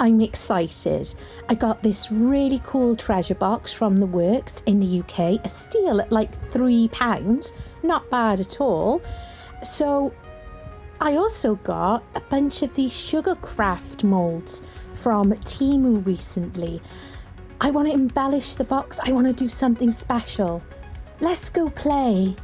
I'm excited. I got this really cool treasure box from the Works in the UK, a steal at like £3, not bad at all. So I also got a bunch of these Sugarcraft molds from Temu recently. I want to embellish the box, I want to do something special. Let's go play.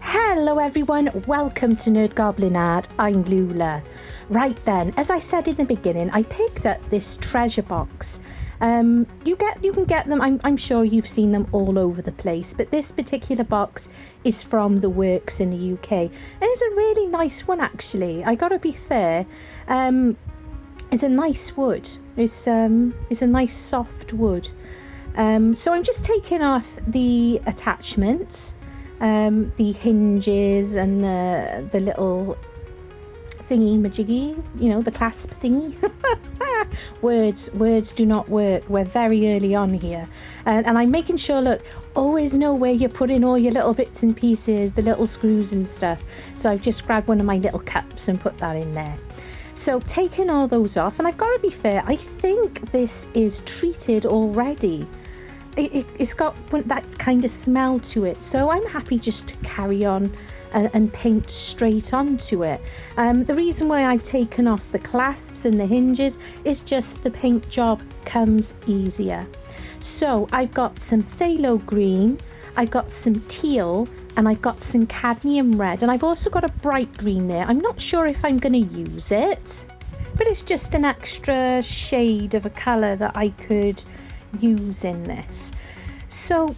Hello everyone, welcome to NerdGoblinart. I'm Lula. Right then, as I said in the beginning, I picked up this treasure box. You can get them, I'm sure you've seen them all over the place, but this particular box is from the Works in the UK, and it's a really nice one actually. I gotta be fair, it's a nice wood. It's a nice soft wood. So I'm just taking off the attachments. The hinges and the little thingy majiggy, you know, the clasp thingy. words do not work. We're very early on here, and I'm making sure, look, always know where you're putting all your little bits and pieces, the little screws and stuff. So I've just grabbed one of my little cups and put that in there. So taking all those off, and I've got to be fair, I think this is treated already. It's got that kind of smell to it, so I'm happy just to carry on and paint straight onto it. The reason why I've taken off the clasps and the hinges is just the paint job comes easier. So I've got some phthalo green, I've got some teal, and I've got some cadmium red, and I've also got a bright green there. I'm not sure if I'm going to use it, but it's just an extra shade of a colour that I could use in this. So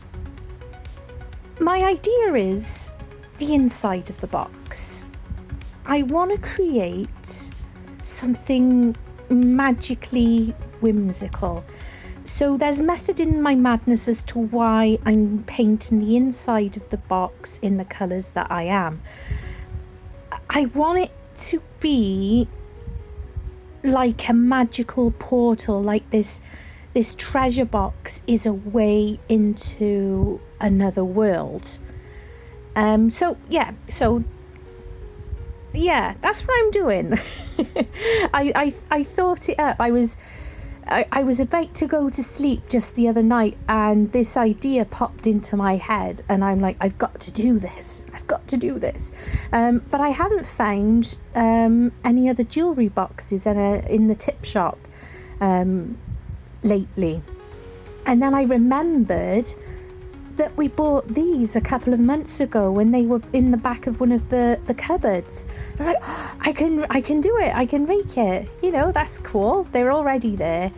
my idea is the inside of the box. I want to create something magically whimsical. So there's method in my madness as to why I'm painting the inside of the box in the colours that I am. I want it to be like a magical portal, like this treasure box is a way into another world. So yeah, that's what I'm doing. I thought it up. I was about to go to sleep just the other night, and this idea popped into my head, and I'm like, I've got to do this. But I haven't found any other jewellery boxes in the tip shop lately. And then I remembered that we bought these a couple of months ago when they were in the back of one of the cupboards. I was like, oh, I can do it, I can rake it, you know, that's cool, they're already there.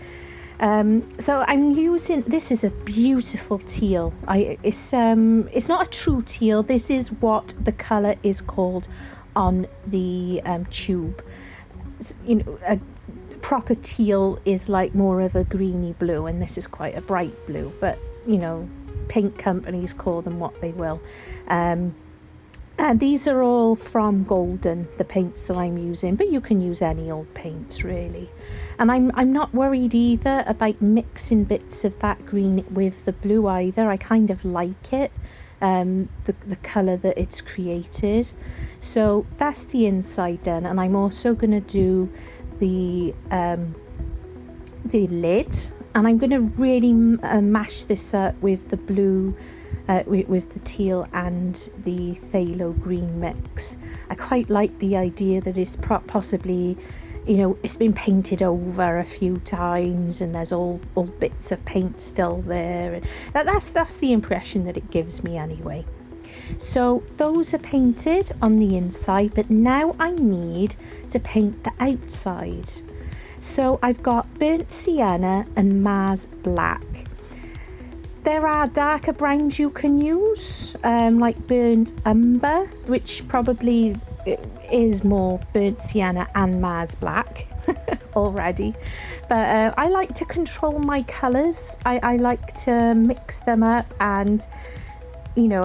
So I'm using, this is a beautiful teal. It's not a true teal, this is what the colour is called on the tube. You know, a proper teal is like more of a greeny blue, and this is quite a bright blue, but you know, paint companies call them what they will. And these are all from Golden, the paints that I'm using, but you can use any old paints really. And I'm not worried either about mixing bits of that green with the blue either. I kind of like it, the colour that it's created. So that's the inside done, and I'm also going to do the lid, and I'm going to really mash this up with the blue, with the teal and the phthalo green mix. I quite like the idea that it's possibly, you know, it's been painted over a few times and there's all bits of paint still there, and that's the impression that it gives me anyway. So those are painted on the inside, but now I need to paint the outside. So I've got burnt sienna and Mars black. There are darker browns you can use, like burnt umber, which probably is more burnt sienna and Mars black already. But I like to control my colours. I like to mix them up, and you know,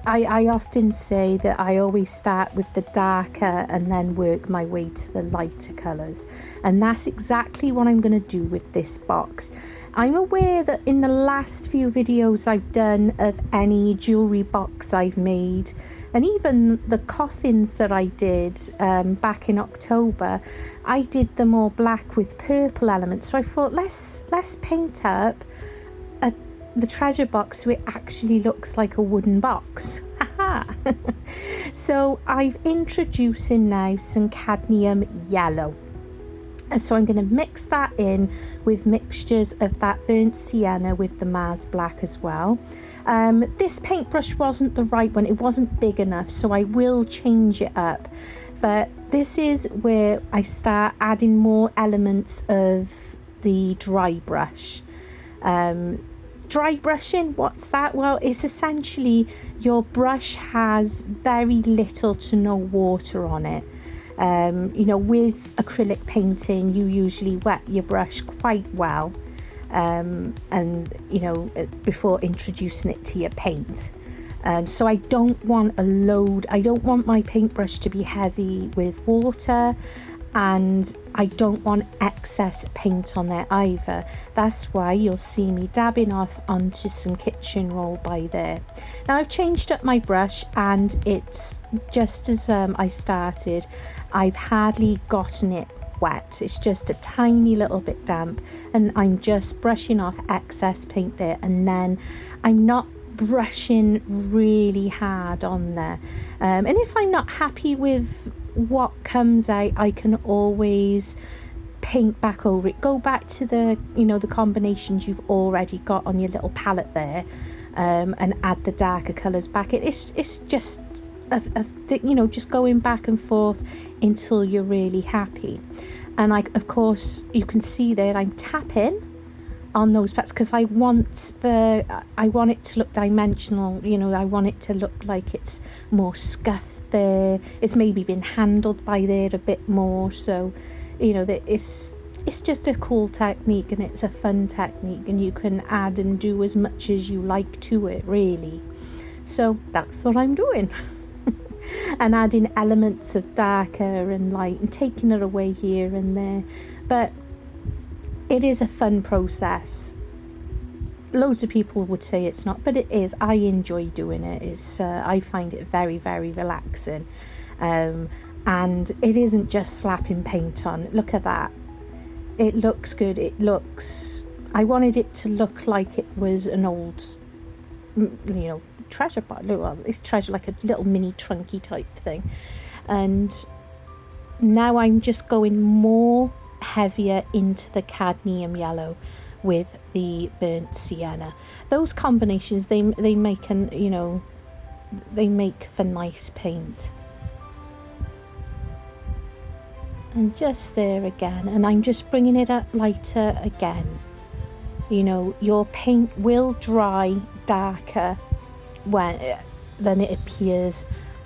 I often say that I always start with the darker and then work my way to the lighter colours, and that's exactly what I'm going to do with this box. I'm aware that in the last few videos I've done of any jewellery box I've made, and even the coffins that I did back in October, I did them all black with purple elements. So I thought let's paint up the treasure box so it actually looks like a wooden box. So I've introducing now some cadmium yellow. And so I'm going to mix that in with mixtures of that burnt sienna with the Mars black as well. This paintbrush wasn't the right one, it wasn't big enough, so I will change it up. But this is where I start adding more elements of the dry brush. Dry brushing, what's that? Well, it's essentially your brush has very little to no water on it. You know, with acrylic painting, you usually wet your brush quite well, and you know, before introducing it to your paint. So I don't want I don't want my paintbrush to be heavy with water, and I don't want excess paint on there either. That's why you'll see me dabbing off onto some kitchen roll by there. Now I've changed up my brush, and it's just as I started. I've hardly gotten it wet, it's just a tiny little bit damp, and I'm just brushing off excess paint there, and then I'm not brushing really hard on there. And if I'm not happy with what comes out, I can always paint back over it, go back to the, you know, the combinations you've already got on your little palette there, and add the darker colors back. It's just you know, just going back and forth until you're really happy. And of course you can see there I'm tapping on those parts because I want it to look dimensional. You know, I want it to look like it's more scuffed there, it's maybe been handled by there a bit more, so you know that it's just a cool technique, and it's a fun technique, and you can add and do as much as you like to it really. So that's what I'm doing. And adding elements of darker and light and taking it away here and there, but it is a fun process. Loads of people would say it's not, but it is. I enjoy doing it. I find it very, very relaxing, and it isn't just slapping paint on. Look at that, it looks good. I wanted it to look like it was an old, you know, treasure box. Well, it's treasure, like a little mini trunky type thing. And now I'm just going more heavier into the cadmium yellow with the burnt sienna. Those combinations, they make an, you know, they make for nice paint. And just there again, and I'm just bringing it up lighter again. You know, your paint will dry darker than it appears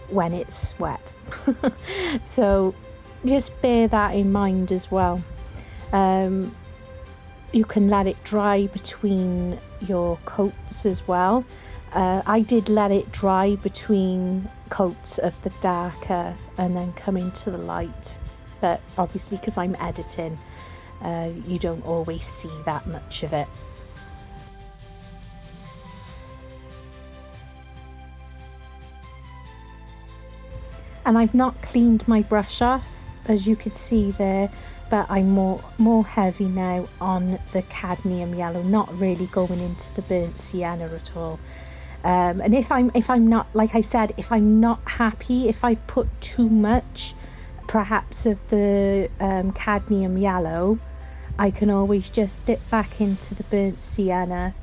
when it's wet. So just bear that in mind as well. You can let it dry between your coats as well. I did let it dry between coats of the darker and then come into the light, but obviously because I'm editing, you don't always see that much of it. And I've not cleaned my brush off, as you could see there, but I'm more heavy now on the cadmium yellow, not really going into the burnt sienna at all. And if I'm not, like I said, if I'm not happy, if I've put too much perhaps of the cadmium yellow, I can always just dip back into the burnt sienna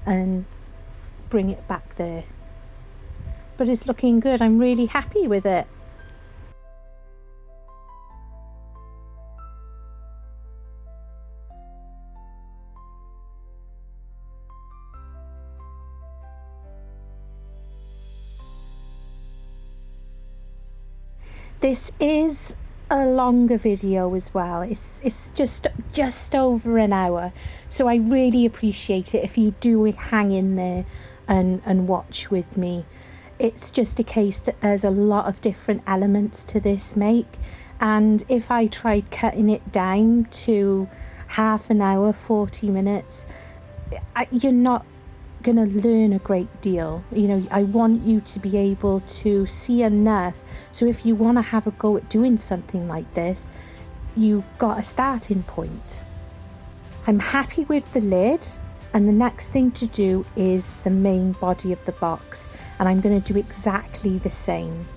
and bring it back there. But it's looking good, I'm really happy with it. This is a longer video as well. It's just over an hour, so I really appreciate it if you do hang in there and watch with me. It's just a case that there's a lot of different elements to this make, and if I tried cutting it down to half an hour, 40 minutes, you're not gonna learn a great deal. You know, I want you to be able to see enough, so if you want to have a go at doing something like this, you've got a starting point. I'm happy with the lid, and the next thing to do is the main body of the box, and I'm going to do exactly the same.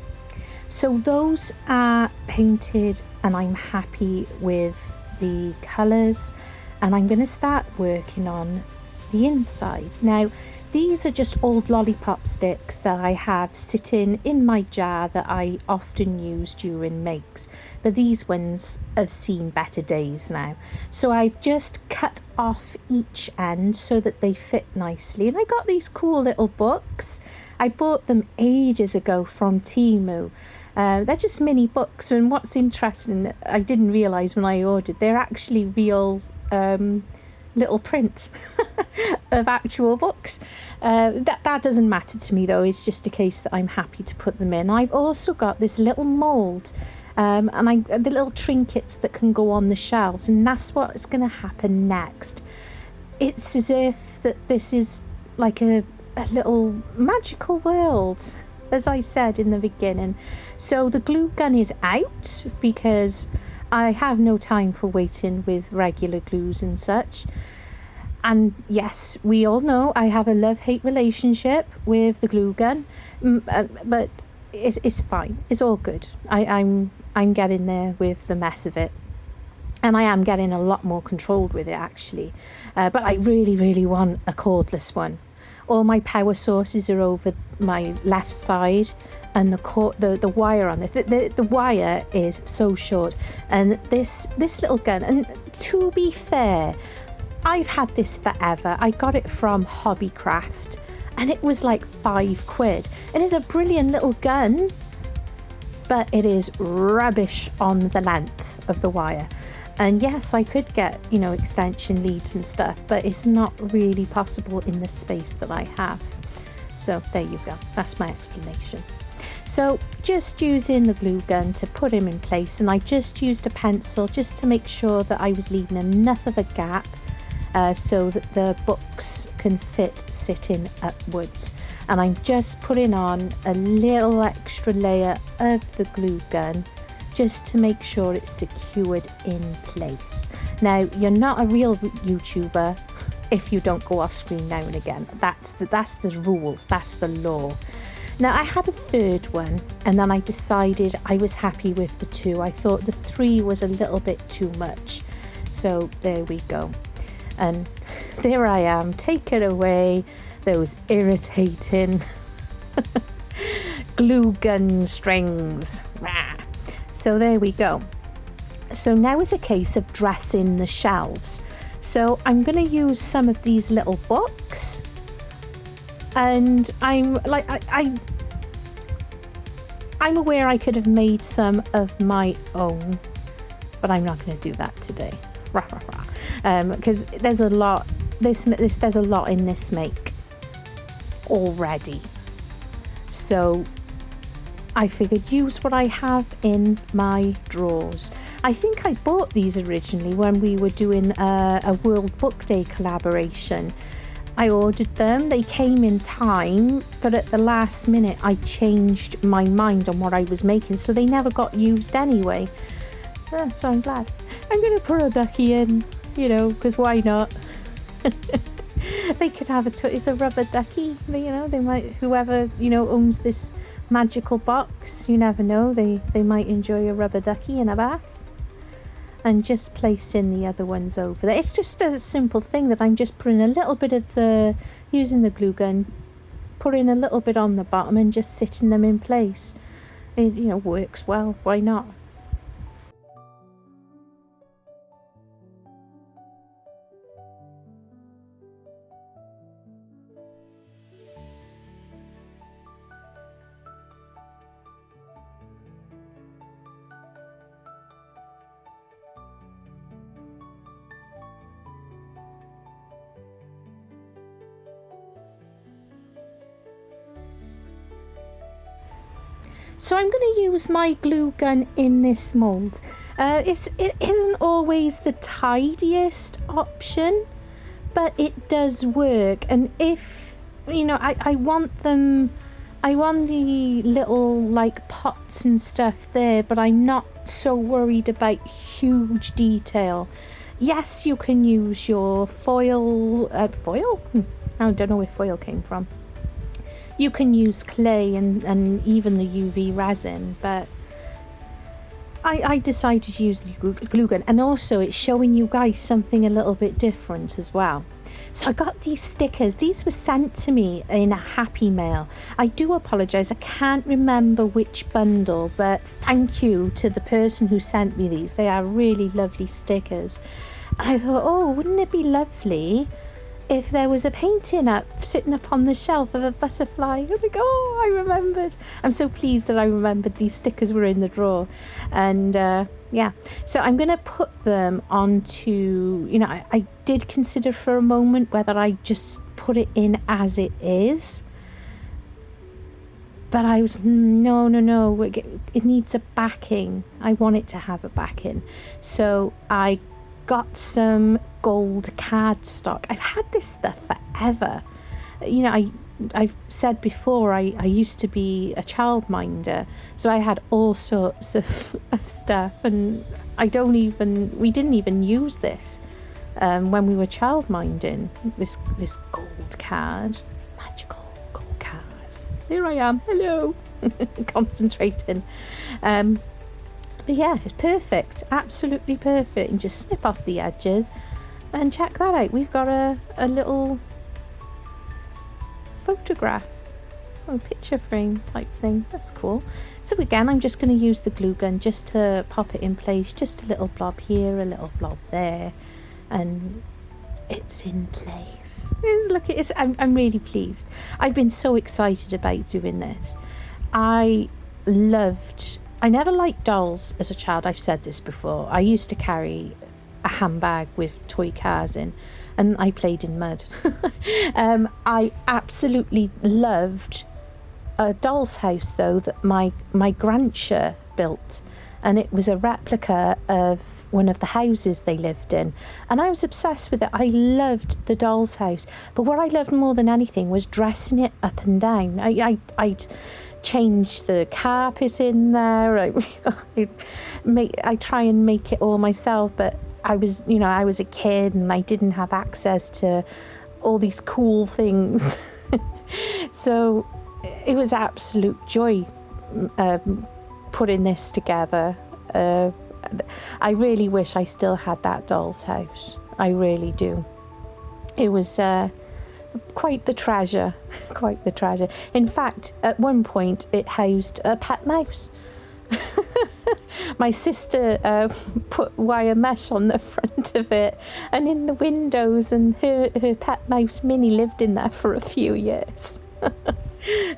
So those are painted and I'm happy with the colours, and I'm going to start working on the inside. Now these are just old lollipop sticks that I have sitting in my jar that I often use during makes, but these ones have seen better days now. So I've just cut off each end so that they fit nicely, and I got these cool little books. I bought them ages ago from Temu. They're just mini books, and what's interesting, I didn't realise when I ordered, they're actually real little prints of actual books. That doesn't matter to me though, it's just a case that I'm happy to put them in. I've also got this little mould, and the little trinkets that can go on the shelves, and that's what's going to happen next. It's as if that this is like a little magical world, as I said in the beginning. So the glue gun is out because I have no time for waiting with regular glues and such. And yes, we all know I have a love-hate relationship with the glue gun, but it's fine. It's all good. I'm getting there with the mess of it, and I am getting a lot more controlled with it actually. But I really want a cordless one. All my power sources are over my left side, and the wire on it, the wire is so short. And this little gun, and to be fair, I've had this forever. I got it from Hobbycraft and it was like £5. It is a brilliant little gun, but it is rubbish on the length of the wire. And yes, I could get, you know, extension leads and stuff, but it's not really possible in the space that I have. So there you go, that's my explanation. So just using the glue gun to put him in place, and I just used a pencil just to make sure that I was leaving enough of a gap so that the books can fit sitting upwards. And I'm just putting on a little extra layer of the glue gun just to make sure it's secured in place. Now, you're not a real YouTuber if you don't go off screen now and again. That's the rules, that's the law. Now, I had a third one, and then I decided I was happy with the 2. I thought the 3 was a little bit too much. So there we go. And there I am, take it away, those irritating glue gun strings. So there we go. So now is a case of dressing the shelves. So I'm going to use some of these little books, and I'm aware I could have made some of my own, but I'm not going to do that today. Because there's a lot. There's a lot in this make already. So I figured use what I have in my drawers. I think I bought these originally when we were doing a World Book Day collaboration. I ordered them, they came in time, but at the last minute I changed my mind on what I was making, so they never got used anyway. So I'm glad. I'm going to put a ducky in, you know, because why not? They could have it's a rubber ducky, you know, they might, whoever, you know, owns this magical box, you never know, they might enjoy a rubber ducky in a bath. And just placing the other ones over there. It's just a simple thing that I'm just putting a little bit of using the glue gun, putting a little bit on the bottom and just sitting them in place. It, you know, works well, why not? So I'm going to use my glue gun in this mould. It isn't always the tidiest option, but it does work. And if, you know, I want them, I want the little like pots and stuff there, but I'm not so worried about huge detail. Yes, you can use your foil, I don't know where foil came from. You can use clay and even the UV resin, but I decided to use the glue gun, and also it's showing you guys something a little bit different as well. So I got these stickers. These were sent to me in a Happy Mail. I do apologise, I can't remember which bundle, but thank you to the person who sent me these. They are really lovely stickers. And I thought, oh, wouldn't it be lovely if there was a painting sitting up on the shelf of a butterfly? I was like, oh, I remembered. I'm so pleased that I remembered these stickers were in the drawer. And yeah, so I'm going to put them onto, you know, I did consider for a moment whether I just put it in as it is. But I was, no, it needs a backing. I want it to have a backing. So I got some gold cardstock. I've had this stuff forever. You know, I've said before, I used to be a childminder, so I had all sorts of stuff, and we didn't even use this when we were childminding. This gold card, magical gold card. Here I am, hello, concentrating. But yeah, it's perfect, absolutely perfect. And just snip off the edges, and check that out. We've got a little photograph or picture frame type thing. That's cool. So again, I'm just going to use the glue gun just to pop it in place. Just a little blob here, a little blob there, and it's in place. Look, I'm really pleased. I've been so excited about doing this. I never liked dolls as a child. I've said this before. I used to carry a handbag with toy cars in, and I played in mud. I absolutely loved a doll's house, though, that my grandshire built, and it was a replica of one of the houses they lived in, and I was obsessed with it. I loved the doll's house, but what I loved more than anything was dressing it up and down. I'd change the carpet in there. I try and make it all myself, but I was a kid and I didn't have access to all these cool things. So it was absolute joy putting this together. I really wish I still had that doll's house. I really do. It was quite the treasure. Quite the treasure. In fact, at one point it housed a pet mouse. My sister put wire mesh on the front of it and in the windows, and her pet mouse Minnie lived in there for a few years.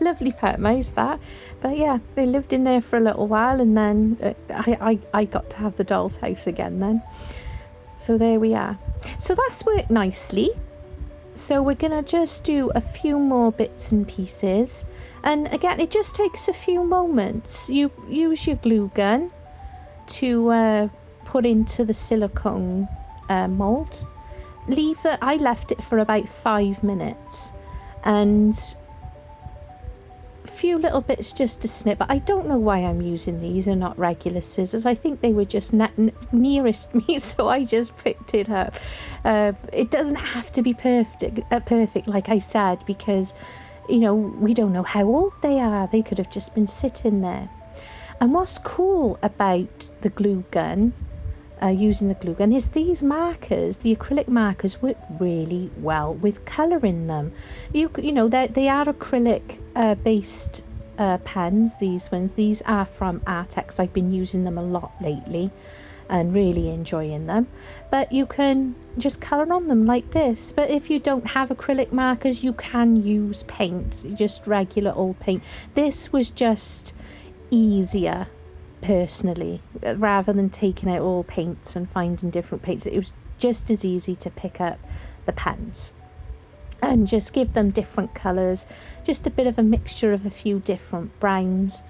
Lovely pet mouse, that. But yeah, they lived in there for a little while, and then I got to have the doll's house again then. So there we are. So that's worked nicely. So we're gonna just do a few more bits and pieces, and again, it just takes a few moments. You use your glue gun to put into the silicone mold. I left it for about 5 minutes, and a few little bits just to snip. But I don't know why I'm using these and not regular scissors. I think they were just nearest me, so I just picked it up. It doesn't have to be perfect, like I said, because we don't know how old they are. They could have just been sitting there. And what's cool about the glue gun, using the glue gun, is these markers, the acrylic markers, work really well with colour in them. They are acrylic based pens, these ones. These are from Arrtx. I've been using them a lot lately and really enjoying them. But you can just colour on them like this. But if you don't have acrylic markers, you can use paint, just regular old paint. This was just easier, personally, rather than taking out all paints and finding different paints. It was just as easy to pick up the pens and just give them different colours, just a bit of a mixture of a few different browns,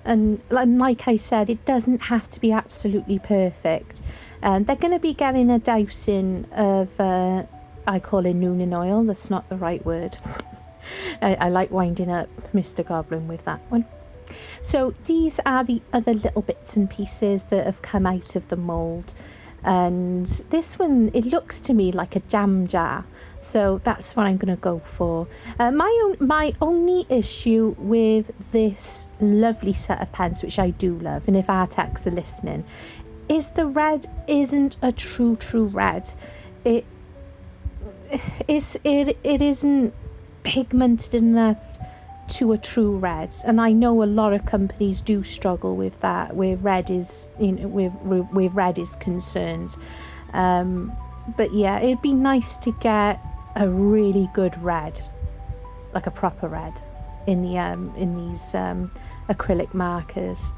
and like I said, it doesn't have to be absolutely perfect. They're going to be getting a dousing of, I call it nooning oil, that's not the right word. I like winding up Mr. Goblin with that one. So these are the other little bits and pieces that have come out of the mould. And this one, it looks to me like a jam jar, so that's what I'm going to go for. My only issue with this lovely set of pens, which I do love, and if Arrtx are listening, is the red isn't a true red. It isn't pigmented enough to a true red, and I know a lot of companies do struggle with that, where red is, you know, where red is concerned. But yeah, it'd be nice to get a really good red, like a proper red, in these acrylic markers.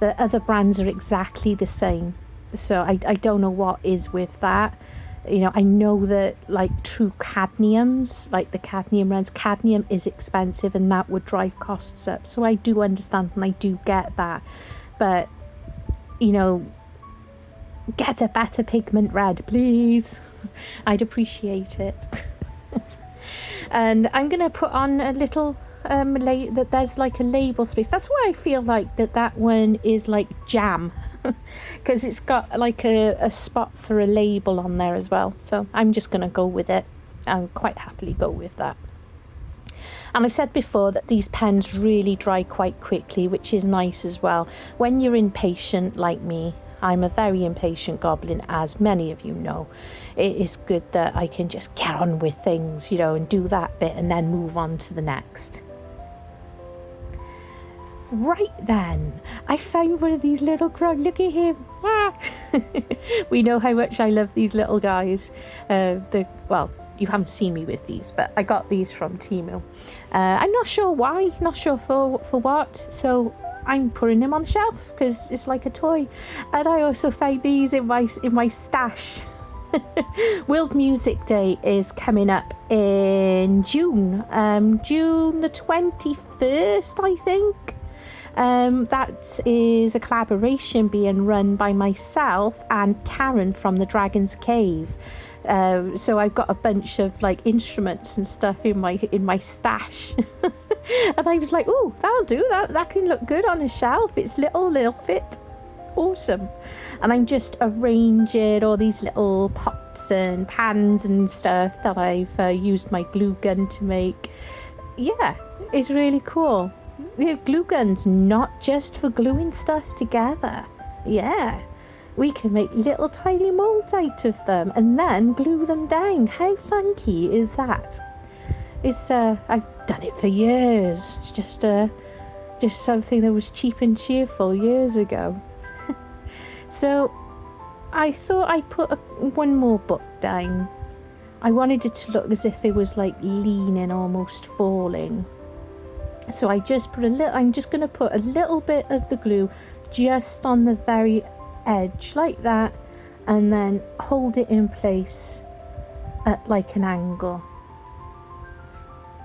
The other brands are exactly the same, so I don't know what is with that. You know, I know that like true cadmiums, like the cadmium reds, cadmium is expensive and that would drive costs up. So I do understand and I do get that. But, you know, get a better pigment red, please. I'd appreciate it. And I'm going to put on a little, that there's like a label space. That's why I feel like that one is like jam. Because it's got like a spot for a label on there as well, so I'm just going to go with it and quite happily go with that. And I've said before that these pens really dry quite quickly, which is nice as well. When you're impatient like me, I'm a very impatient goblin, as many of you know. It is good that I can just get on with things, you know, and do that bit and then move on to the next. Right then, I found one of these little crocs. Look at him. Ah! We know how much I love these little guys. Well, you haven't seen me with these, but I got these from Temu. I'm not sure why, not sure for what, so I'm putting them on a shelf because it's like a toy. And I also found these in my stash. World Music Day is coming up in June, June the 21st, I think. That is a collaboration being run by myself and Karen from the Dragon's Cave. So I've got a bunch of like instruments and stuff in my stash. And I was like, oh, that'll do, that can look good on a shelf. It's little fit. Awesome. And I'm just arranging all these little pots and pans and stuff that I've used my glue gun to make. Yeah, it's really cool. Glue guns, not just for gluing stuff together. Yeah, we can make little tiny molds out of them and then glue them down. How funky is that? It's I've done it for years. It's just something that was cheap and cheerful years ago. So I thought I'd put one more book down. I wanted it to look as if it was like leaning, almost falling. So I just put I'm just going to put a little bit of the glue just on the very edge like that, and then hold it in place at like an angle.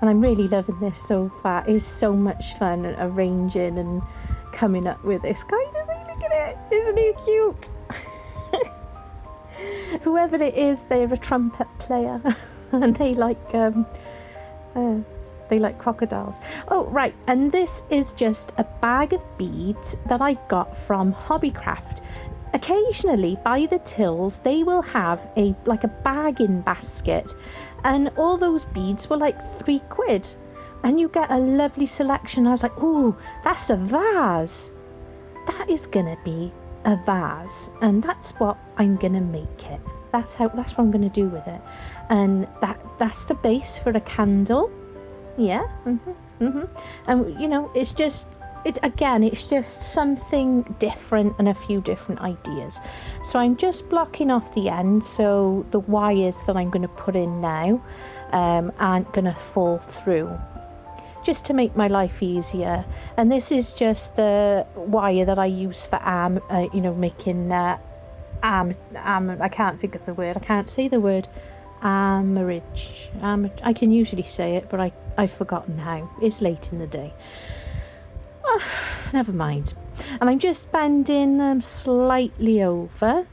And I'm really loving this so far. It's so much fun arranging and coming up with this kind of thing. Look at it, isn't he cute? Whoever it is, they're a trumpet player and they like crocodiles. Oh, right, and this is just a bag of beads that I got from Hobbycraft. Occasionally, by the tills, they will have a bagging basket, and all those beads were like £3, and you get a lovely selection. I was like, oh, that's a vase. That is gonna be a vase, and that's what I'm gonna make it. That's what I'm gonna do with it, and that's the base for a candle. Yeah, and you know, it's just something different and a few different ideas. So I'm just blocking off the end so the wires that I'm going to put in now aren't going to fall through, just to make my life easier. And this is just the wire that I use for making I can't think of the word. I can't say the word. I can usually say it, but I've forgotten how. It's late in the day. Oh, never mind. And I'm just bending them slightly over,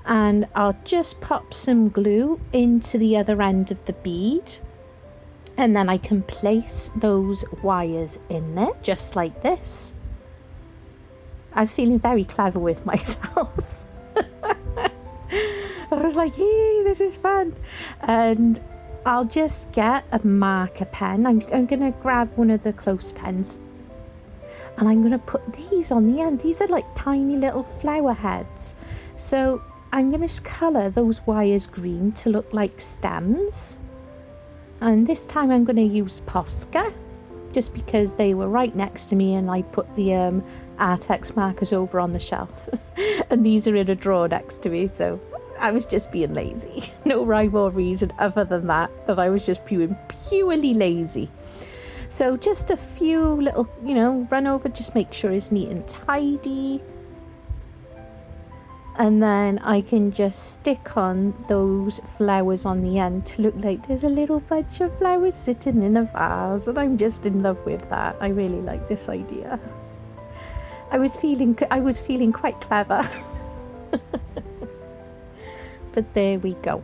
and I'll just pop some glue into the other end of the bead, and then I can place those wires in there just like this. I was feeling very clever with myself. I was like, hey, this is fun. And I'll just get a marker pen. I'm going to grab one of the close pens, and I'm going to put these on the end. These are like tiny little flower heads. So I'm going to just colour those wires green to look like stems. And this time I'm going to use Posca, just because they were right next to me and I put the Arrtx markers over on the shelf. And these are in a drawer next to me, so I was just being lazy. No rhyme or reason other than that I was just purely lazy. So just a few little, run over, just make sure it's neat and tidy. And then I can just stick on those flowers on the end to look like there's a little bunch of flowers sitting in a vase. And I'm just in love with that. I really like this idea. I was feeling quite clever. But there we go.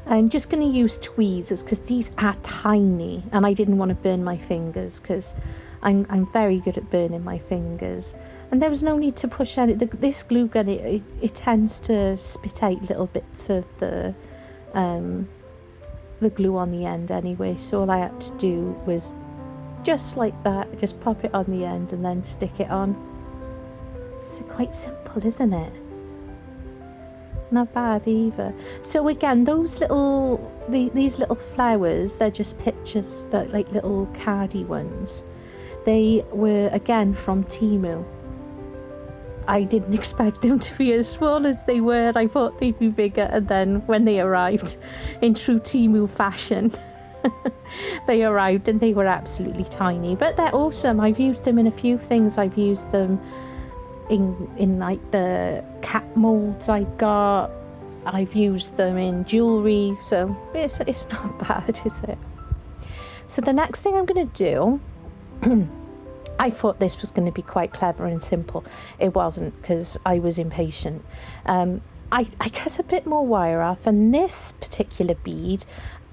I'm just going to use tweezers because these are tiny, and I didn't want to burn my fingers because I'm very good at burning my fingers. And there was no need to push any. This glue gun, it tends to spit out little bits of the glue on the end anyway. So all I had to do was just like that, just pop it on the end and then stick it on. It's quite simple, isn't it? Not bad either. So again, these little flowers, they're just pictures, like little cardy ones. They were again from Temu. I didn't expect them to be as small as they were. I thought they'd be bigger, and then when they arrived, in true Temu fashion, they arrived and they were absolutely tiny. But they're awesome. I've used them in a few things. I've used them in like the cat molds I got. I've used them in jewellery, so it's not bad, is it? So the next thing I'm going to do, I thought this was going to be quite clever and simple. It wasn't, because I was impatient. I cut a bit more wire off, and this particular bead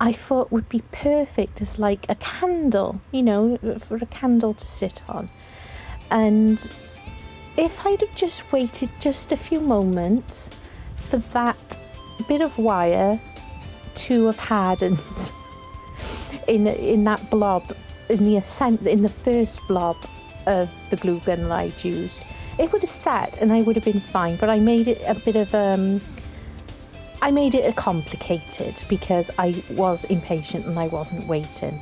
I thought would be perfect as like a candle, for a candle to sit on. And if I'd have just waited just a few moments for that bit of wire to have hardened in that blob, in the first blob of the glue gun that I'd used, it would have sat and I would have been fine. But I made it a bit of I made it complicated because I was impatient and I wasn't waiting.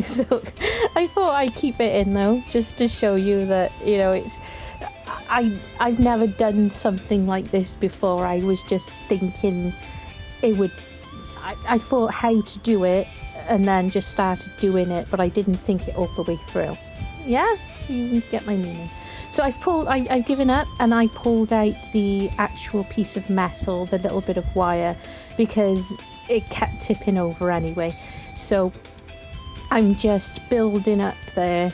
So I thought I'd keep it in though, just to show you that, I've never done something like this before. I was just thinking I thought how to do it and then just started doing it, but I didn't think it all the way through. Yeah, you get my meaning. So I've given up, and I pulled out the actual piece of metal, the little bit of wire, because it kept tipping over anyway. So I'm just building up there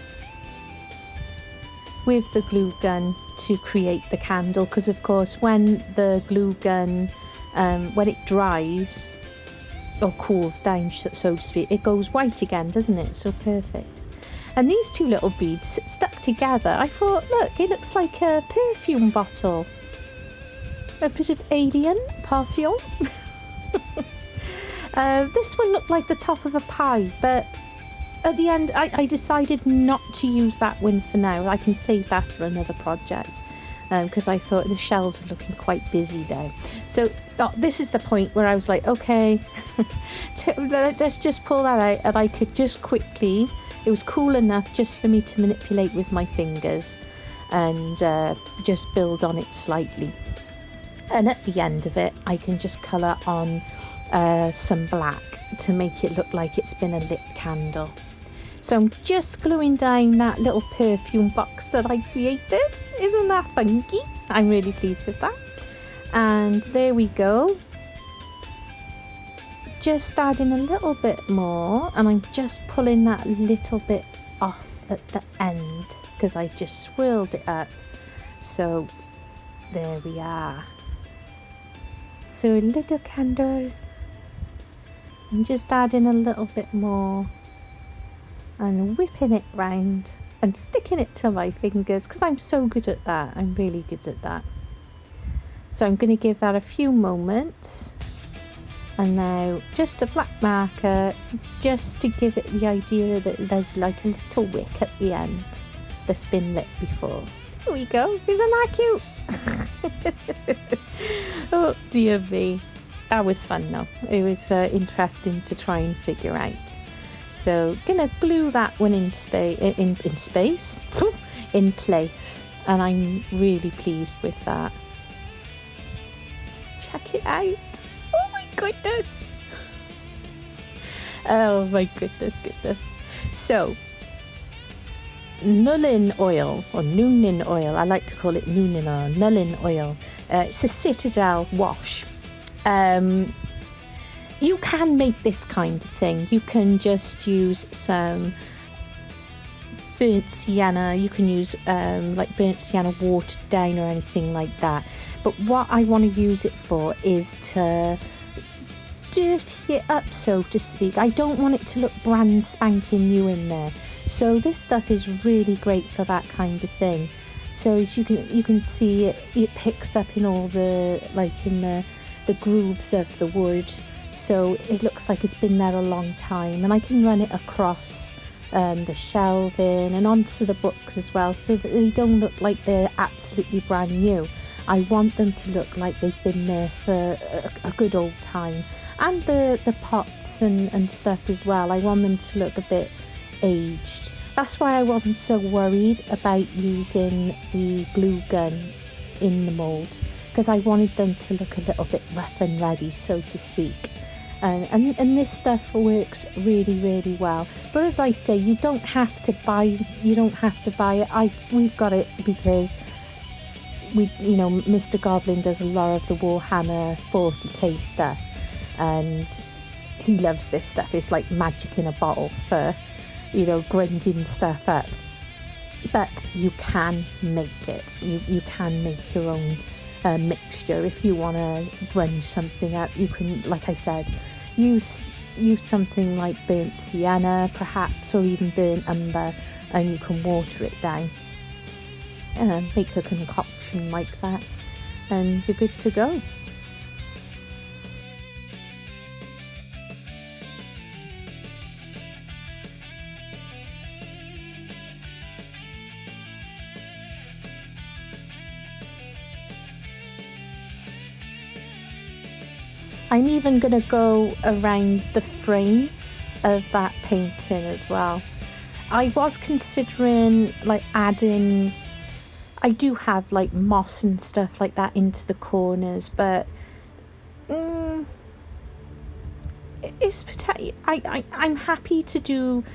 with the glue gun to create the candle, because of course when the glue gun, when it dries or cools down, so to speak, it goes white again, doesn't it? So perfect. And these two little beads stuck together. I thought, look, it looks like a perfume bottle. A bit of alien perfume. This one looked like the top of a pie, but at the end I decided not to use that one for now. I can save that for another project, because I thought the shelves are looking quite busy now. So this is the point where I was like, okay, let's just pull that out, and I could just quickly, it was cool enough just for me to manipulate with my fingers and just build on it slightly. And at the end of it, I can just colour on some black to make it look like it's been a lit candle. So I'm just gluing down that little perfume box that I created. Isn't that funky? I'm really pleased with that. And there we go. just adding a little bit more, and I'm just pulling that little bit off at the end because I just swirled it up. So there we are. So a little candle. I'm just adding a little bit more and whipping it round and sticking it to my fingers because I'm so good at that. I'm really good at that. So I'm going to give that a few moments, and now just a black marker just to give it the idea that there's like a little wick at the end that's been lit before. There we go. Isn't that cute? Oh dear me. That was fun though. It was interesting to try and figure out. So gonna glue that one in space, in place, and I'm really pleased with that. Check it out. Oh my goodness. Oh my goodness. So Nulling oil, or Noonin oil, I like to call it Noonin oil, Nulling oil. It's a Citadel wash. You can make this kind of thing. You can just use some burnt sienna. You can use like burnt sienna watered down or anything like that. But what I want to use it for is to dirty it up, so to speak. I don't want it to look brand spanking new in there. So this stuff is really great for that kind of thing. So as you can see, it picks up in all the, like in the grooves of the wood. So it looks like it's been there a long time, and I can run it across the shelving and onto the books as well, so that they don't look like they're absolutely brand new. I want them to look like they've been there for a good old time. And the pots and stuff as well, I want them to look a bit aged. That's why I wasn't so worried about using the glue gun in the moulds, because I wanted them to look a little bit rough and ready, so to speak. And this stuff works really well. But as I say, you don't have to buy it. We've got it because Mr. Goblin does a lot of the Warhammer 40k stuff, and he loves this stuff. It's like magic in a bottle for grunging stuff up. But you can make it. You can make your own mixture. If you want to grunge something up, you can, like I said, use something like burnt sienna perhaps, or even burnt umber, and you can water it down and make a concoction like that, and you're good to go. I'm even going to go around the frame of that painting as well. I was considering like adding, I do have like moss and stuff like that into the corners, but I'm happy to do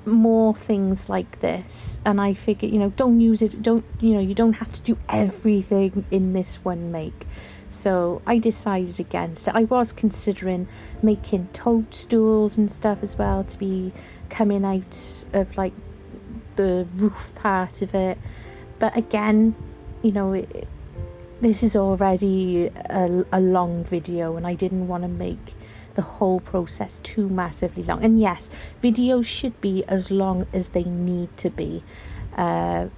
more things like this, and I figure you don't have to do everything in this one make. So I decided against it. I was considering making toadstools and stuff as well to be coming out of like the roof part of it, but again, this is already a long video, and I didn't want to make the whole process too massively long. And yes, videos should be as long as they need to be, but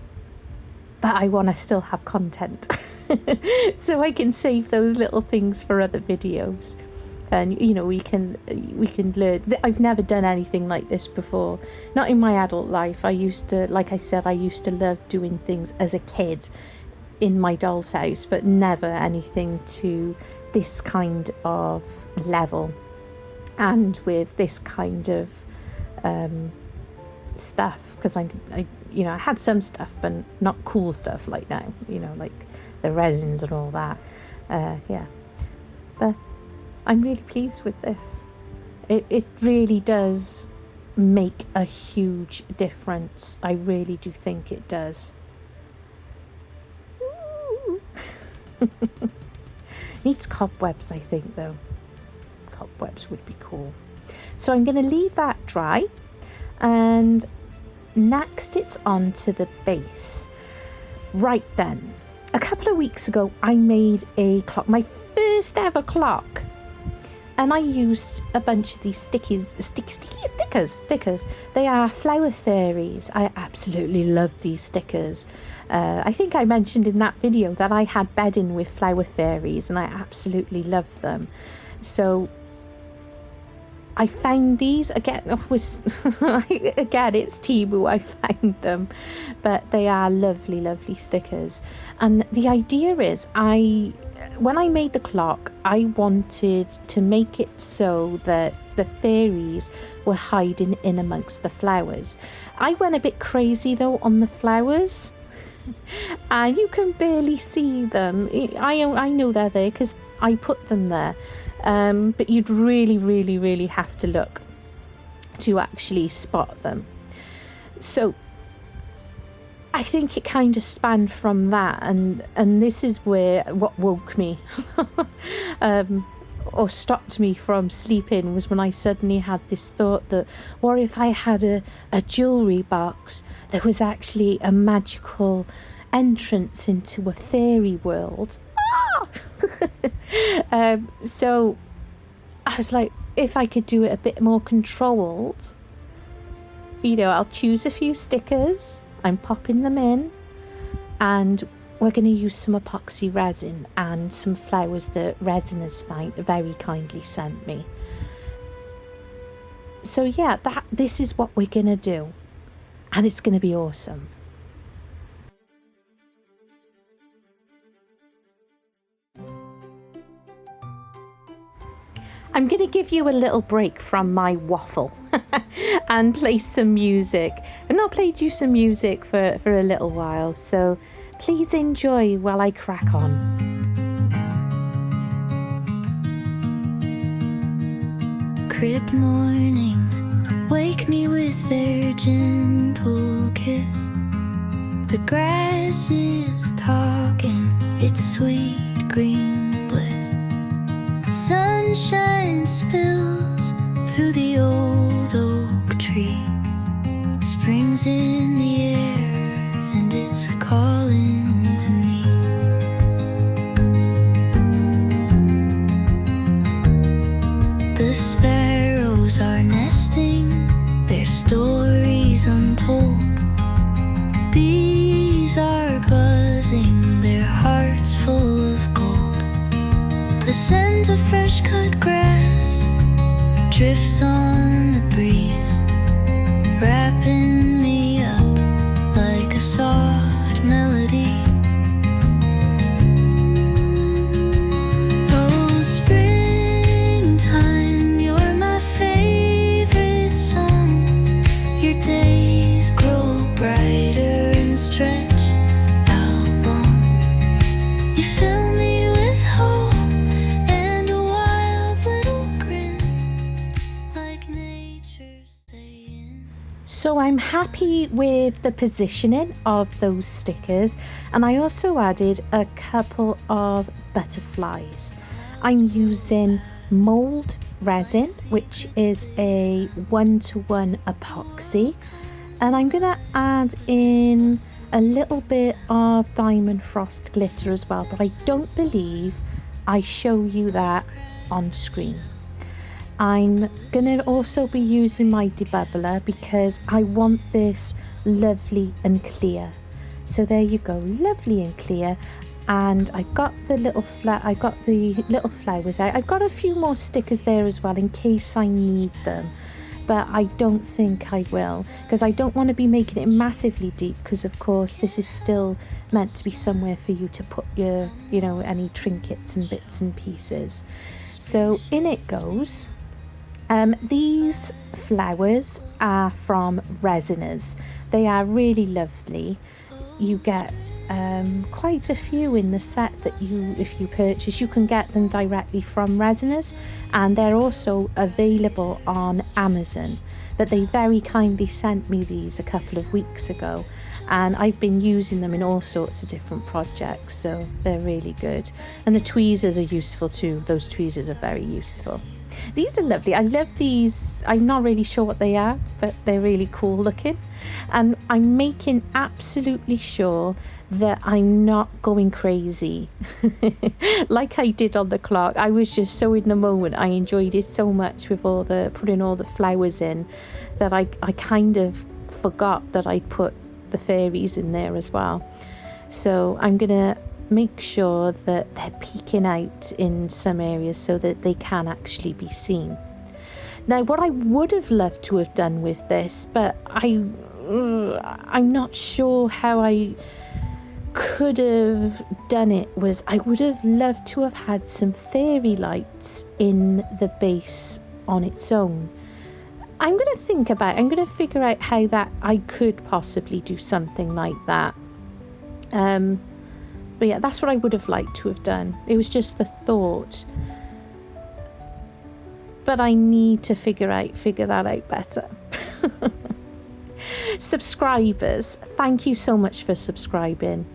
I want to still have content. So I can save those little things for other videos, and we can learn. I've never done anything like this before, not in my adult life. I used to love doing things as a kid in my doll's house, but never anything to this kind of level and with this kind of stuff, because I had some stuff, but not cool stuff like now, like the resins and all that. Yeah, but I'm really pleased with this. It really does make a huge difference. I really do think it does. Needs cobwebs, I think, though. cobwebs would be cool. So I'm going to leave that dry, and next it's on to the base. Right then, a couple of weeks ago I made a clock, my first ever clock, and I used a bunch of these stickers. They are flower fairies. I absolutely love these stickers. I think I mentioned in that video that I had bedding with flower fairies and I absolutely love them. So I found these again. Again, it's Temu. I found them, but they are lovely, lovely stickers. And the idea is, when I made the clock, I wanted to make it so that the fairies were hiding in amongst the flowers. I went a bit crazy though on the flowers, and you can barely see them. I know they're there because I put them there. But you'd really have to look to actually spot them. So I think it kind of spanned from that, and this is where what woke me or stopped me from sleeping was when I suddenly had this thought that, what if I had a jewellery box that was actually a magical entrance into a fairy world? So I was like, if I could do it a bit more controlled, you know, I'll choose a few stickers, I'm popping them in, and we're going to use some epoxy resin and some flowers that Resiners very kindly sent me. So yeah, this is what we're going to do, and it's going to be awesome. I'm going to give you a little break from my waffle and play some music. I've not played you some music for a little while, so please enjoy while I crack on. Crypt mornings wake me with their gentle kiss. The grass is talking its sweet green bliss. Sunshine spills through the old oak tree. Spring's in the air and it's calling to me. The sparrows are nesting, their stories untold. Bees are buzzing, their hearts full of gold. The scent of fresh cut grass drifts on the breeze, wrapping me up like a soft melody. Oh, springtime, you're my favorite song. Your days grow brighter and stretch out long. You fill me with hope. So I'm happy with the positioning of those stickers, and I also added a couple of butterflies. I'm using mold resin, which is a 1-to-1 epoxy, and I'm going to add in a little bit of diamond frost glitter as well, but I don't believe I show you that on screen. I'm going to also be using my debubbler because I want this lovely and clear. So there you go, lovely and clear. And I've got the little flowers out. I've got a few more stickers there as well in case I need them, but I don't think I will because I don't want to be making it massively deep, because of course this is still meant to be somewhere for you to put your, you know, any trinkets and bits and pieces. So in it goes. These flowers are from Resiners. They are really lovely. You get quite a few in the set that if you purchase, you can get them directly from Resiners, and they're also available on Amazon. But they very kindly sent me these a couple of weeks ago, and I've been using them in all sorts of different projects, so they're really good. And the tweezers are useful too. Those tweezers are very useful. These are lovely. I love these. I'm not really sure what they are, but they're really cool looking. And I'm making absolutely sure that I'm not going crazy like I did on the clock. I was just so in the moment. I enjoyed it so much with putting all the flowers in that I kind of forgot that I put the fairies in there as well. So I'm gonna make sure that they're peeking out in some areas so that they can actually be seen. Now, what I would have loved to have done with this, but I'm not sure how I could have done it, was I would have loved to have had some fairy lights in the base on its own. I'm going to figure out how that I could possibly do something like that. But yeah, that's what I would have liked to have done. It was just the thought. But I need to figure that out better. Subscribers, thank you so much for subscribing.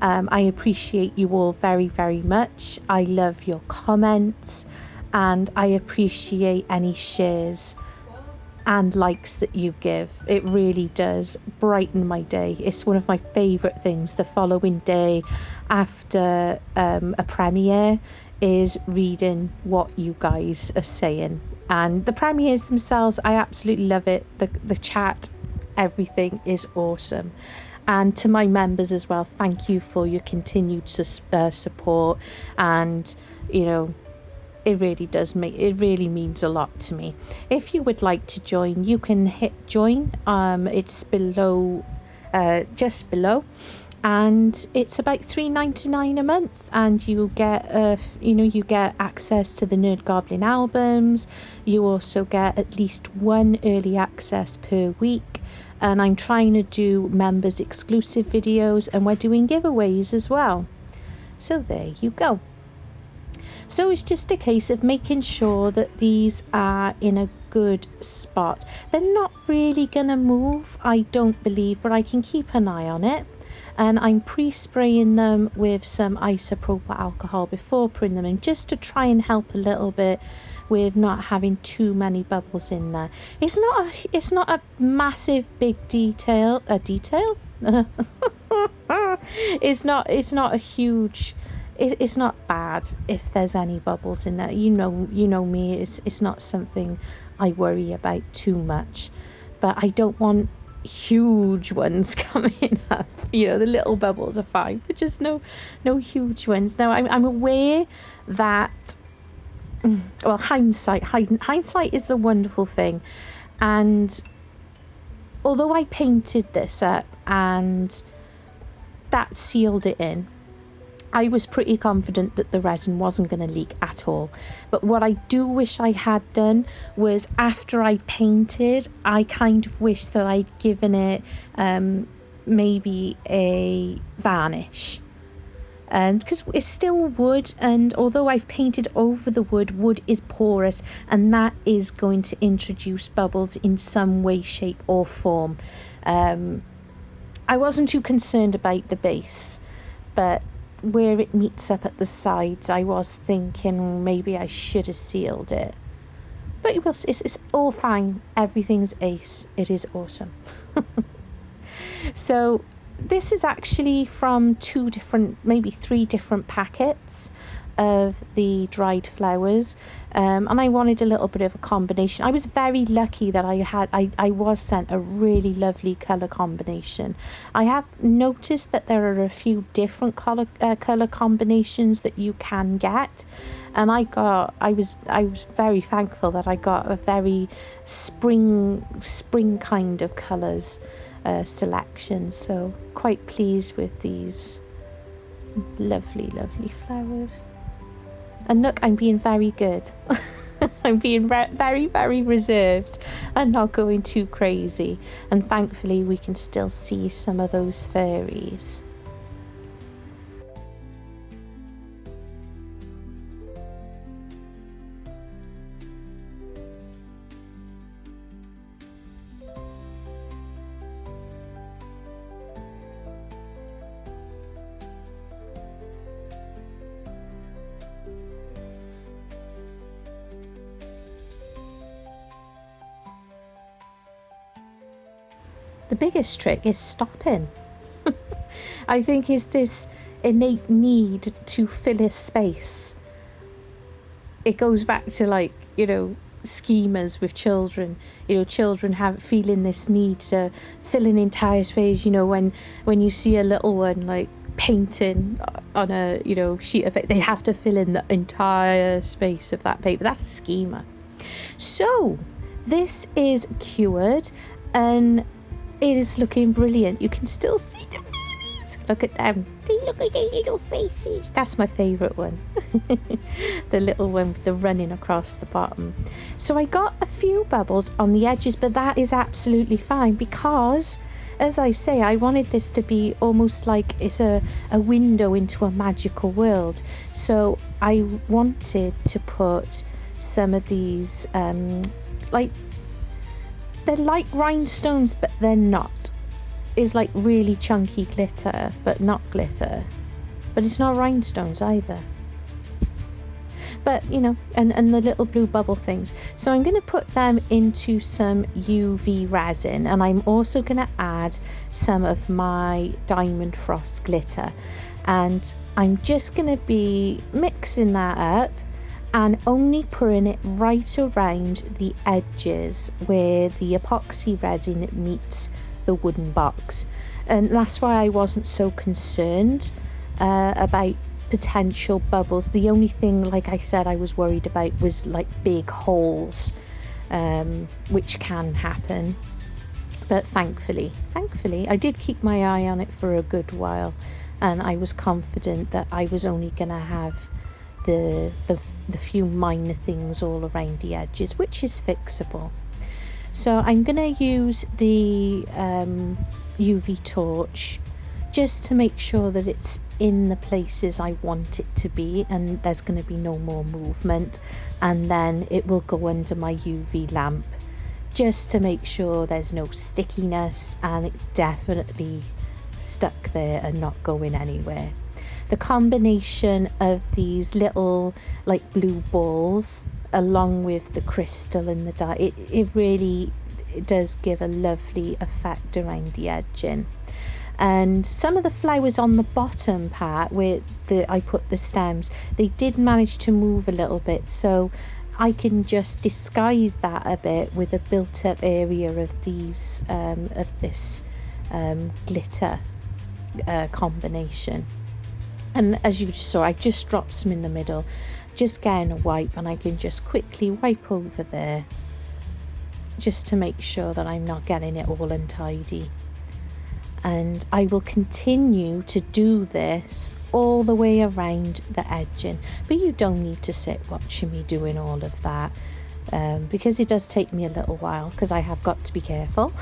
I appreciate you all very, very much. I love your comments and I appreciate any shares and likes that you give. It really does brighten my day. It's one of my favourite things. The following day after a premiere is reading what you guys are saying. And the premieres themselves, I absolutely love it. The chat, everything is awesome. And to my members as well, thank you for your continued support. And, you know, it really means a lot to me. If you would like to join, you can hit join. It's below, just below, and it's about $3.99 a month, and you get you get access to the Nerd Goblin albums. You also get at least one early access per week, and I'm trying to do members exclusive videos, and we're doing giveaways as well. So there you go. So it's just a case of making sure that these are in a good spot. They're not really going to move, I don't believe, but I can keep an eye on it. And I'm pre-spraying them with some isopropyl alcohol before putting them in, just to try and help a little bit with not having too many bubbles in there. It's not a massive big detail. It's not a huge. It's not bad if there's any bubbles in there. You know me. It's not something I worry about too much, but I don't want huge ones coming up. You know, the little bubbles are fine, but just no huge ones. Now I'm aware that, well, hindsight is the wonderful thing, and although I painted this up and that sealed it in, I was pretty confident that the resin wasn't going to leak at all. But what I do wish I had done was, after I painted, I kind of wish that I'd given it maybe a varnish. Because it's still wood, and although I've painted over the wood is porous, and that is going to introduce bubbles in some way, shape or form. I wasn't too concerned about the base, but where it meets up at the sides, I was thinking maybe I should have sealed it. But it's all fine. Everything's ace. It is awesome. So this is actually from maybe three different packets of the dried flowers, and I wanted a little bit of a combination. I was very lucky that I was sent a really lovely color combination. I have noticed that there are a few different color combinations that you can get, and I was very thankful that I got a very spring kind of colors selection. So quite pleased with these lovely flowers. And look, I'm being very good. I'm being very, very reserved and not going too crazy. And thankfully we can still see some of those fairies. the biggest trick is stopping. I think is this innate need to fill a space. It goes back to, like, you know, schemas with children. You know, children have feeling this need to fill an entire space. You know, when you see a little one like painting on a, you know, sheet of it, they have to fill in the entire space of that paper. That's a schema. So this is cured and it is looking brilliant. You can still see the fairies. Look at them. They look like their little faces. That's my favourite one. The little one with the running across the bottom. So I got a few bubbles on the edges, but that is absolutely fine because, as I say, I wanted this to be almost like it's a window into a magical world. So I wanted to put some of these, like, they're like rhinestones, but they're not. Is like really chunky glitter, but not glitter. But it's not rhinestones either. But, you know, and the little blue bubble things. So I'm going to put them into some UV resin, and I'm also going to add some of my Diamond Frost glitter. And I'm just going to be mixing that up and only putting it right around the edges where the epoxy resin meets the wooden box. And that's why I wasn't so concerned about potential bubbles. The only thing, like I said, I was worried about was like big holes, which can happen. But thankfully I did keep my eye on it for a good while, and I was confident that I was only gonna have the few minor things all around the edges, which is fixable. So I'm going to use the UV torch just to make sure that it's in the places I want it to be and there's going to be no more movement, and then it will go under my UV lamp just to make sure there's no stickiness and it's definitely stuck there and not going anywhere. The combination of these little like blue balls along with the crystal and the dye, it really does give a lovely effect around the edging. And some of the flowers on the bottom part where I put the stems, they did manage to move a little bit, so I can just disguise that a bit with a built up area of these of this glitter combination. And as you saw, I just dropped some in the middle, just getting a wipe, and I can just quickly wipe over there just to make sure that I'm not getting it all untidy. And I will continue to do this all the way around the edging, but you don't need to sit watching me doing all of that, because it does take me a little while because I have got to be careful.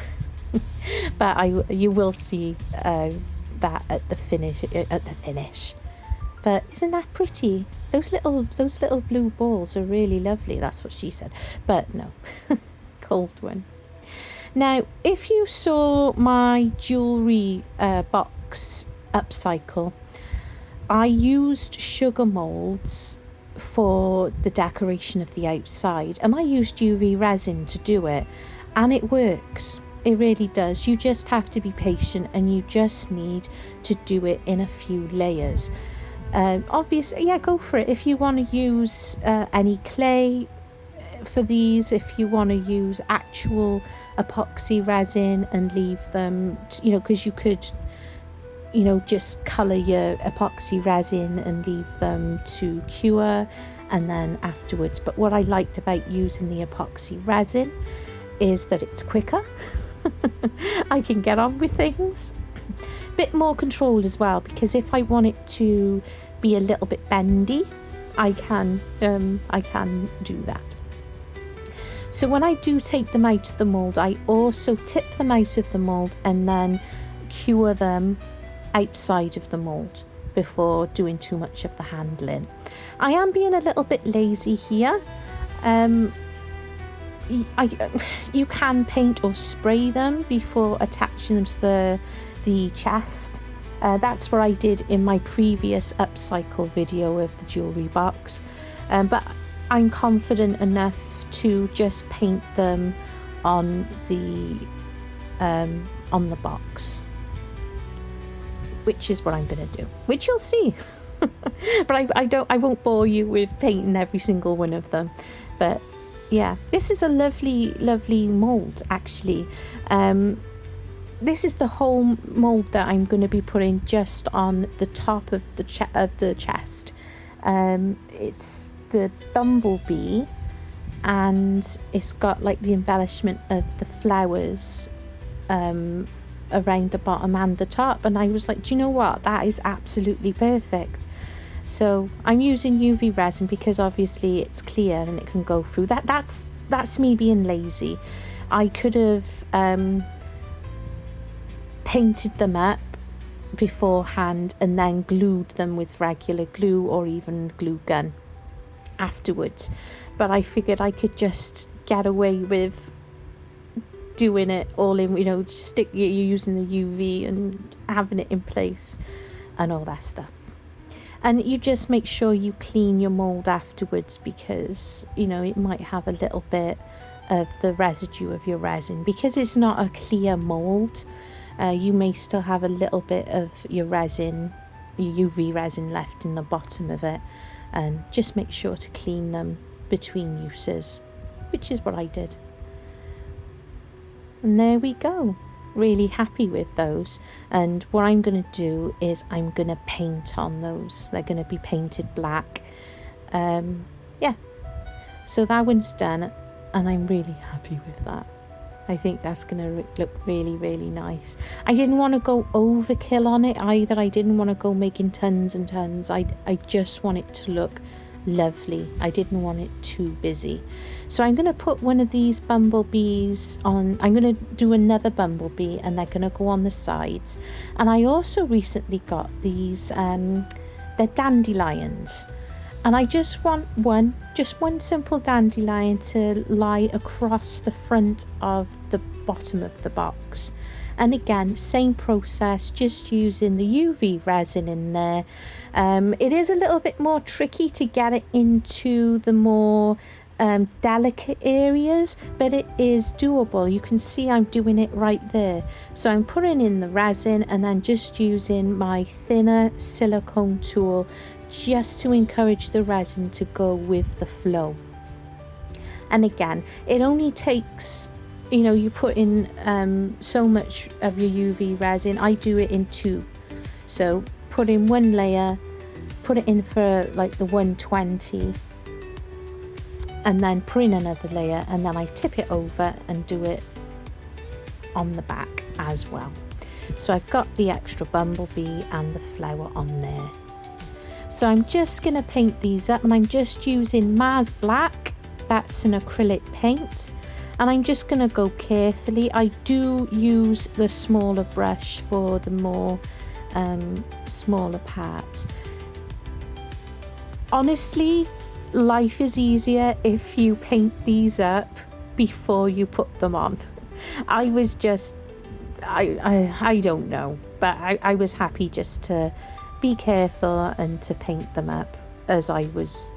But you will see that at the finish. But isn't that pretty? Those little blue balls are really lovely. That's what she said. But no, cold one. Now, if you saw my jewellery box upcycle, I used sugar moulds for the decoration of the outside, and I used UV resin to do it, and it works. It really does. You just have to be patient, and you just need to do it in a few layers. Obviously, yeah, go for it. If you want to use any clay for these, if you want to use actual epoxy resin and leave them, because you could, just colour your epoxy resin and leave them to cure and then afterwards. But what I liked about using the epoxy resin is that it's quicker. I can get on with things. Bit more controlled as well, because if I want it to be a little bit bendy, I can do that. So when I do take them out of the mould, I also tip them out of the mould and then cure them outside of the mould before doing too much of the handling. I am being a little bit lazy here. You can paint or spray them before attaching them to the chest. That's what I did in my previous upcycle video of the jewellery box, but I'm confident enough to just paint them on the on the box, which is what I'm going to do, which you'll see. But I won't bore you with painting every single one of them. But yeah, this is a lovely mold actually. This is the whole mold that I'm going to be putting just on the top of the chest. It's the bumblebee, and it's got like the embellishment of the flowers around the bottom and the top, and I was like, do you know what, that is absolutely perfect. So I'm using UV resin because obviously it's clear and it can go through. That's me being lazy. I could have painted them up beforehand and then glued them with regular glue or even glue gun afterwards, but I figured I could just get away with doing it all in, you know, you're using the UV and having it in place and all that stuff. And you just make sure you clean your mold afterwards, because you know it might have a little bit of the residue of your resin, because it's not a clear mold. You may still have a little bit of your resin, your UV resin left in the bottom of it, and just make sure to clean them between uses, which is what I did. And there we go. Really happy with those. And what I'm going to do is I'm going to paint on those. They're going to be painted black. Yeah. So that one's done, and I'm really happy with that. I think that's going to look really nice. I didn't want to go overkill on it either. I didn't want to go making tons and tons. I just want it to look lovely. I didn't want it too busy. So I'm going to put one of these bumblebees on. I'm going to do another bumblebee, and they're going to go on the sides. And I also recently got these they're dandelions, and I just want one simple dandelion to lie across the front of the bottom of the box. And again, same process, just using the UV resin in there. It is a little bit more tricky to get it into the more delicate areas, but it is doable. You can see I'm doing it right there. So I'm putting in the resin and then just using my thinner silicone tool just to encourage the resin to go with the flow. And again, it only takes, you know, you put in so much of your UV resin. I do it in two. So put in one layer, put it in for like the 120, and then put in another layer, and then I tip it over and do it on the back as well. So I've got the extra bumblebee and the flower on there. So I'm just going to paint these up, and I'm just using Mars Black. That's an acrylic paint. And I'm just going to go carefully. I do use the smaller brush for the more smaller parts. Honestly, life is easier if you paint these up before you put them on. I was just, I don't know, but I was happy just to be careful and to paint them up as I was.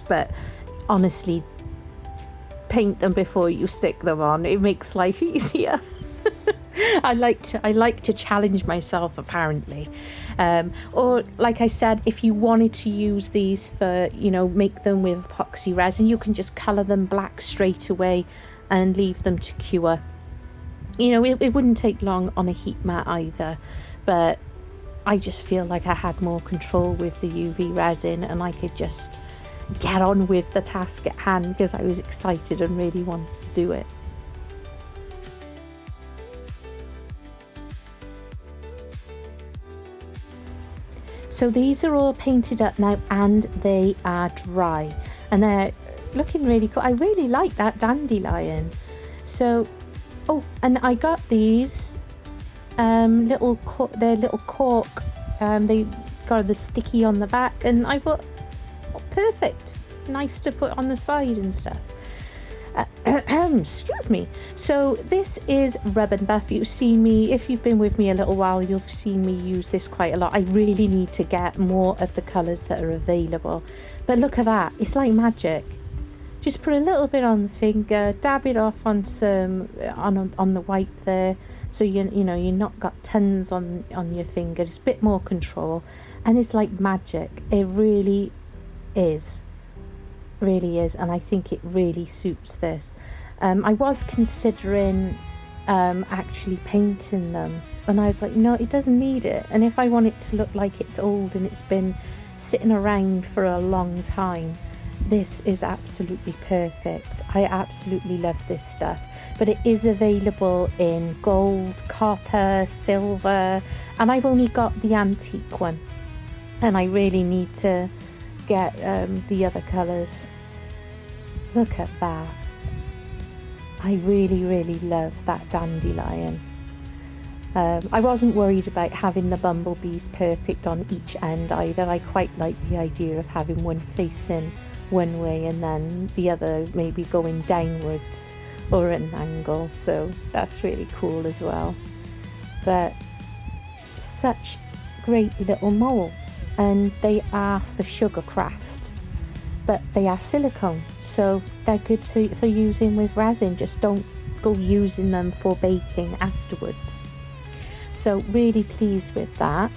But honestly, paint them before you stick them on. It makes life easier. I like to challenge myself, apparently. Or like I said, if you wanted to use these for, you know, make them with epoxy resin, you can just color them black straight away and leave them to cure. You know, it wouldn't take long on a heat mat either, but I just feel like I had more control with the UV resin, and I could just get on with the task at hand because I was excited and really wanted to do it. So these are all painted up now, and they are dry, and they're looking really cool. I really like that dandelion. So, oh, and I got these they're little cork. They got the sticky on the back, and I thought, oh, perfect, nice to put on the side and stuff. Excuse me. So this is Rub and Buff. You've seen me, if you've been with me a little while, you've seen me use this quite a lot. I really need to get more of the colours that are available. But look at that, it's like magic. just put a little bit on the finger, dab it off on some on the white there, so you know you're not got tons on your finger. It's a bit more control, and it's like magic. It really is, and I think it really suits this. I was considering actually painting them, and I was like, no, it doesn't need it. And if I want it to look like it's old and it's been sitting around for a long time, this is absolutely perfect. I absolutely love this stuff. But it is available in gold, copper, silver, and I've only got the antique one, and I really need to get the other colours. Look at that. I really love that dandelion. I wasn't worried about having the bumblebees perfect on each end either. I quite like the idea of having one facing one way and then the other maybe going downwards or at an angle, so that's really cool as well. But such great little molds, and they are for sugarcraft, but they are silicone, so they're good for using with resin. Just don't go using them for baking afterwards. So really pleased with that.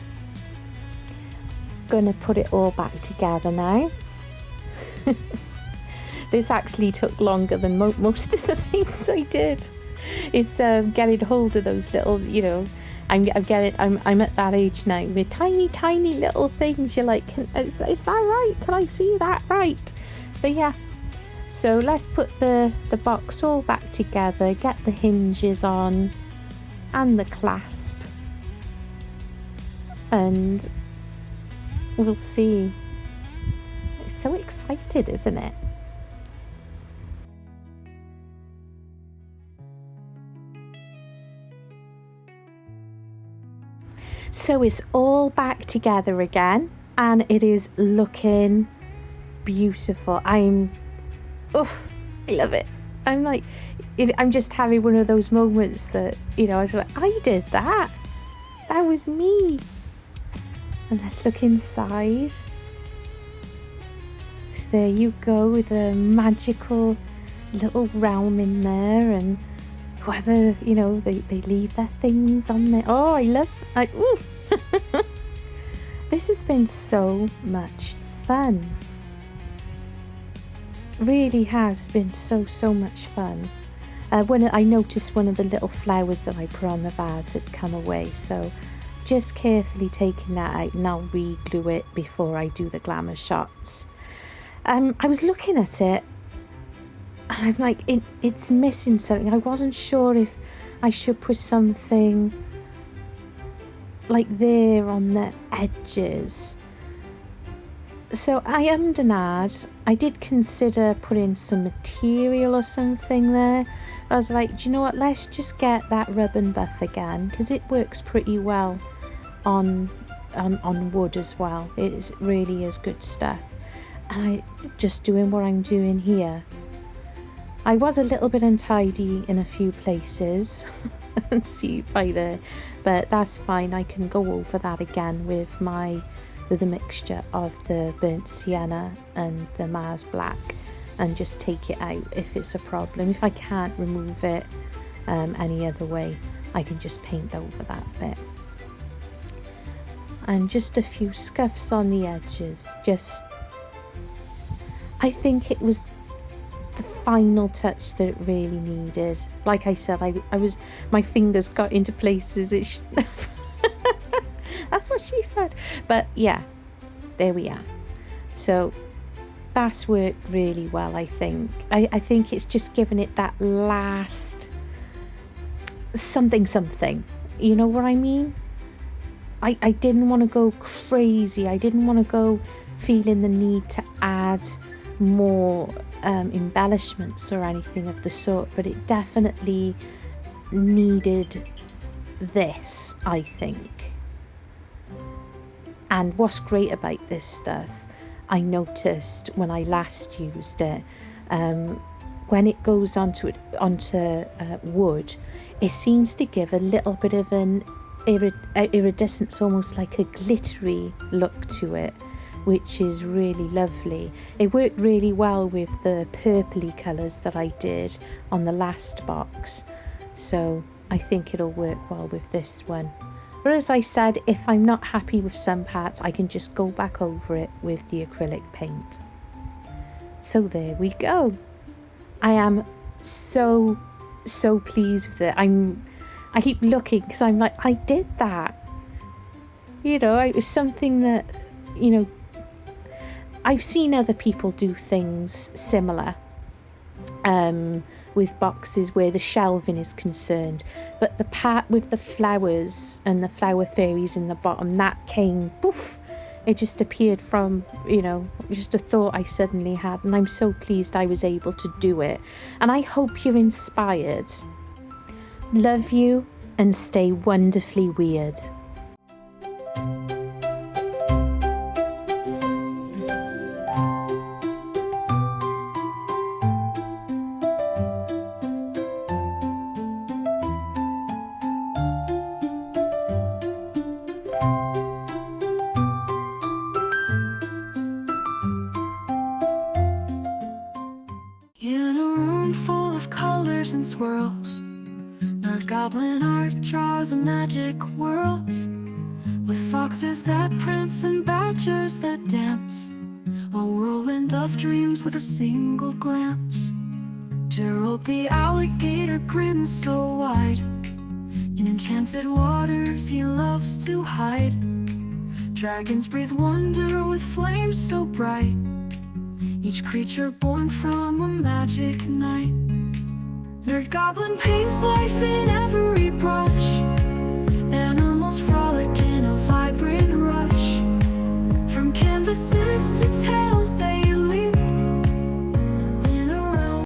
Gonna put it all back together now. This actually took longer than most of the things I did. It's getting hold of those little, you know, I'm at that age now with tiny little things. You're like, is that right? Can I see that right? But yeah, so let's put the box all back together, get the hinges on and the clasp, and we'll see. It's so excited, isn't it? So it's all back together again, and it is looking beautiful. I love it. I'm just having one of those moments that, you know, I was like, I did that. That was me. And let's look inside. So there you go, with a magical little realm in there, and whoever, you know, they leave their things on there. Oh, ooh. This has been so much fun. Really has been so much fun. When I noticed one of the little flowers that I put on the vase had come away, so just carefully taking that out, and I'll re-glue it before I do the glamour shots. I was looking at it, and I'm like, it's missing something. I wasn't sure if I should put something like there on the edges. So I ummed and ahed. I did consider putting some material or something there. I was like, do you know what, let's just get that rub and buff again, because it works pretty well on wood as well. It really is good stuff. And I just doing what I'm doing here. I was a little bit untidy in a few places and see by there, but that's fine. I can go over that again with the mixture of the burnt sienna and the Mars black, and just take it out if it's a problem. If I can't remove it any other way, I can just paint over that bit. And just a few scuffs on the edges. I think it was the final touch that it really needed. Like I said, my fingers got into places that's what she said. But yeah, there we are. So that's worked really well, I think. I think it's just given it that last something. You know what I mean? I didn't want to go crazy. I didn't want to go feeling the need to add more embellishments or anything of the sort, but it definitely needed this, I think. And what's great about this stuff, I noticed when I last used it, when it goes onto wood, it seems to give a little bit of an iridescence, almost like a glittery look to it, which is really lovely. It worked really well with the purpley colours that I did on the last box, so I think it'll work well with this one. But as I said, if I'm not happy with some parts, I can just go back over it with the acrylic paint. So there we go. I am so pleased with it. I keep looking because I'm like, I did that. You know, it was something that, you know, I've seen other people do things similar with boxes where the shelving is concerned, but the part with the flowers and the flower fairies in the bottom, that came, poof, it just appeared from, you know, just a thought I suddenly had, and I'm so pleased I was able to do it. And I hope you're inspired. Love you, and stay wonderfully weird. In a room full of colors and swirls, Nerd Goblin art draws a magic worlds, with foxes that prance and badgers that dance, a whirlwind of dreams with a single glance. Gerald the alligator grins so wide, in enchanted waters he loves to hide. Dragons breathe wonder with flames so bright, each creature born from a magic night. Nerd Goblin paints life in